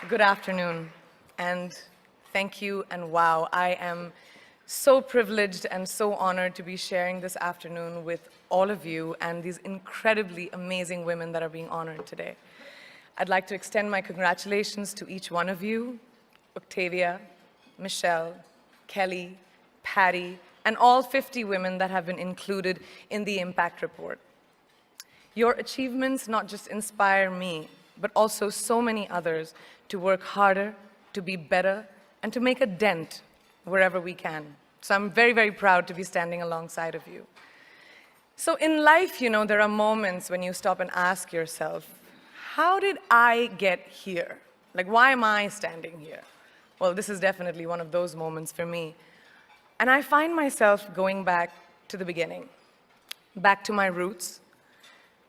Good afternoon, and thank you, and wow, I am so privileged and so honored to be sharing this afternoon with all of you and these incredibly amazing women that are being honored today. I'd like to extend my congratulations to each one of you, Octavia, Michelle, Kelly, Patty, and all 50 women that have been included in the Impact Report. Your achievements not just inspire me, but also so many others to work harder, to be better, and to make a dent wherever we can. So I'm very, very proud to be standing alongside of you. So in life, you know, there are moments when you stop and ask yourself, how did I get here? Like, why am I standing here? Well, this is definitely one of those moments for me. And I find myself going back to the beginning, back to my roots.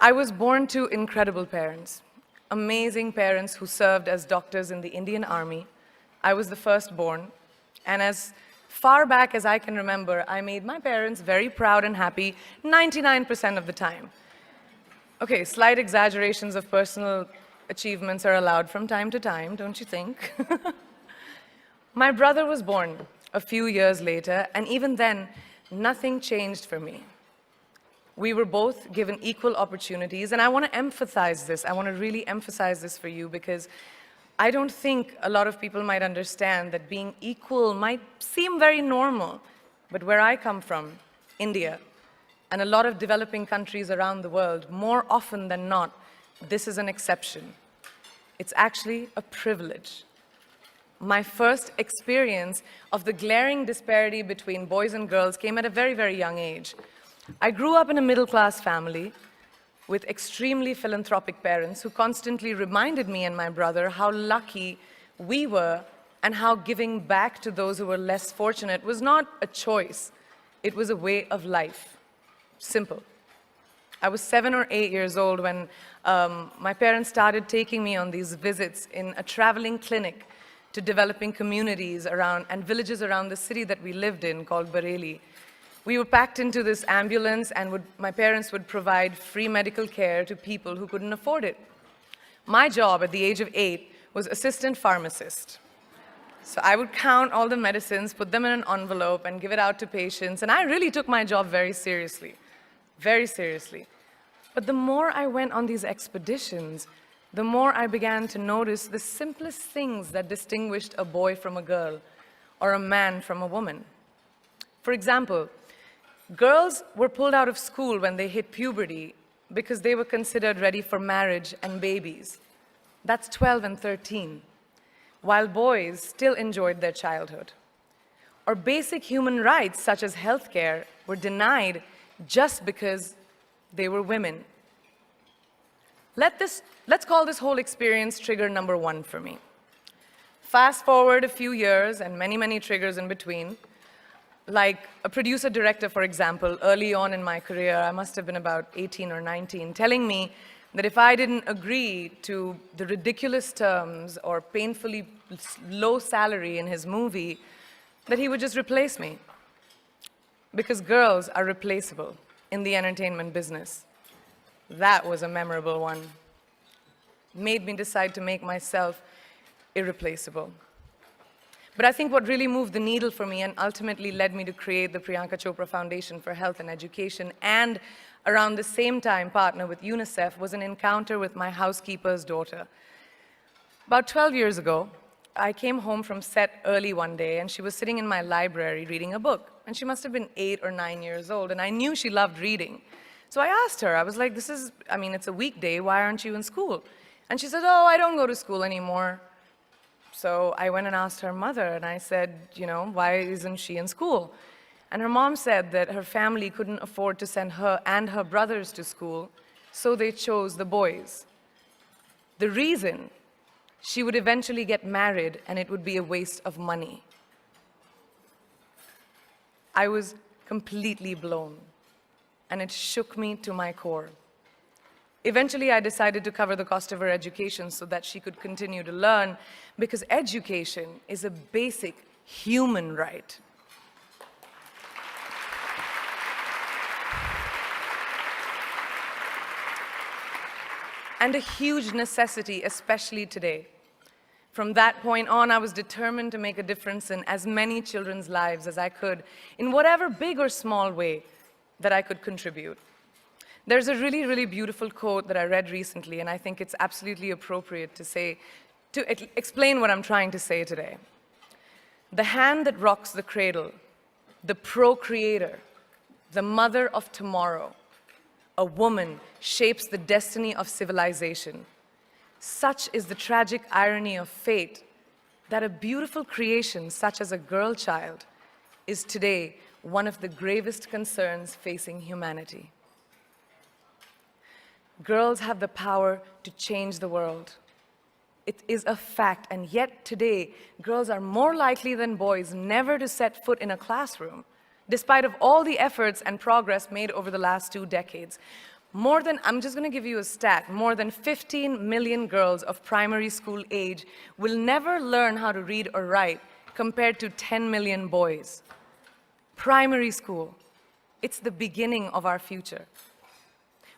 I was born to incredible parents, amazing parents who served as doctors in the Indian Army. I was the firstborn, and as far back as I can remember, I made my parents very proud and happy 99% of the time. Okay, slight exaggerations of personal achievements are allowed from time to time, don't you think? My brother was born a few years later, and even then, nothing changed for me. We were both given equal opportunities, and I want to emphasize this. I want to really emphasize this for you because I don't think a lot of people might understand that being equal might seem very normal. But where I come from, India, and a lot of developing countries around the world, more often than not, this is an exception. It's actually a privilege. My first experience of the glaring disparity between boys and girls came at a very, very young age. I grew up in a middle-class family with extremely philanthropic parents who constantly reminded me and my brother how lucky we were and how giving back to those who were less fortunate was not a choice. It was a way of life. Simple. I was 7 or 8 years old when my parents started taking me on these visits in a traveling clinic to developing communities around and villages around the city that we lived in called Bareilly. We were packed into this ambulance, and my parents would provide free medical care to people who couldn't afford it. My job at the age of 8 was assistant pharmacist. So I would count all the medicines, put them in an envelope, and give it out to patients, and I really took my job very seriously, very seriously. But the more I went on these expeditions, the more I began to notice the simplest things that distinguished a boy from a girl, or a man from a woman. For example, girls were pulled out of school when they hit puberty because they were considered ready for marriage and babies. That's 12 and 13, while boys still enjoyed their childhood. Or basic human rights, such as healthcare, were denied just because they were women. Let's call this whole experience trigger number 1 for me. Fast forward a few years and many, many triggers in between. Like a producer-director, for example, early on in my career, I must have been about 18 or 19, telling me that if I didn't agree to the ridiculous terms or painfully low salary in his movie, that he would just replace me. Because girls are replaceable in the entertainment business. That was a memorable one. Made me decide to make myself irreplaceable. But I think what really moved the needle for me and ultimately led me to create the Priyanka Chopra Foundation for Health and Education, and around the same time partner with UNICEF, was an encounter with my housekeeper's daughter. About 12 years ago, I came home from set early one day, and she was sitting in my library reading a book. And she must have been 8 or 9 years old, and I knew she loved reading. So I asked her, I was like, it's a weekday, why aren't you in school? And she said, oh, I don't go to school anymore. So I went and asked her mother, and I said, why isn't she in school? And her mom said that her family couldn't afford to send her and her brothers to school, so they chose the boys. The reason, she would eventually get married, and it would be a waste of money. I was completely blown, and it shook me to my core. Eventually, I decided to cover the cost of her education so that she could continue to learn, because education is a basic human right. And a huge necessity, especially today. From that point on, I was determined to make a difference in as many children's lives as I could, in whatever big or small way that I could contribute. There's a really, really beautiful quote that I read recently, and I think it's absolutely appropriate to explain what I'm trying to say today. The hand that rocks the cradle, the procreator, the mother of tomorrow, a woman shapes the destiny of civilization. Such is the tragic irony of fate that a beautiful creation such as a girl child is today one of the gravest concerns facing humanity. Girls have the power to change the world. It is a fact, and yet today, girls are more likely than boys never to set foot in a classroom, despite of all the efforts and progress made over the last 2 decades. I'm just going to give you a stat, more than 15 million girls of primary school age will never learn how to read or write, compared to 10 million boys. Primary school, it's the beginning of our future.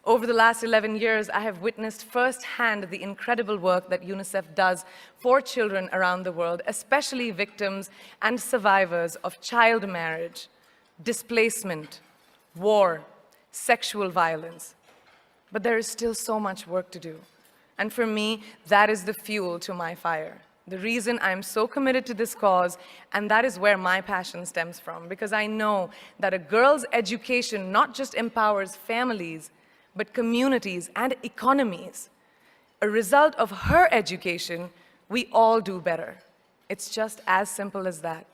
Over the last 11 years, I have witnessed firsthand the incredible work that UNICEF does for children around the world, especially victims and survivors of child marriage, displacement, war, sexual violence. But there is still so much work to do. And for me, that is the fuel to my fire. The reason I'm so committed to this cause, and that is where my passion stems from, because I know that a girl's education not just empowers families, but communities and economies. A result of her education, we all do better. It's just as simple as that.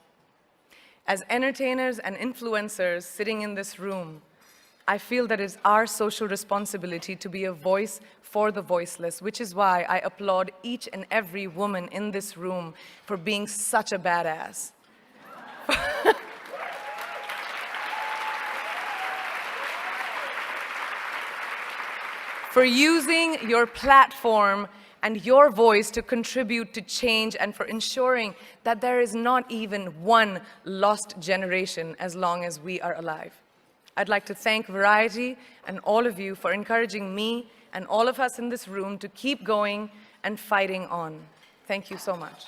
As entertainers and influencers sitting in this room, I feel that it's our social responsibility to be a voice for the voiceless, which is why I applaud each and every woman in this room for being such a badass. For using your platform and your voice to contribute to change, and for ensuring that there is not even one lost generation as long as we are alive. I'd like to thank Variety and all of you for encouraging me and all of us in this room to keep going and fighting on. Thank you so much.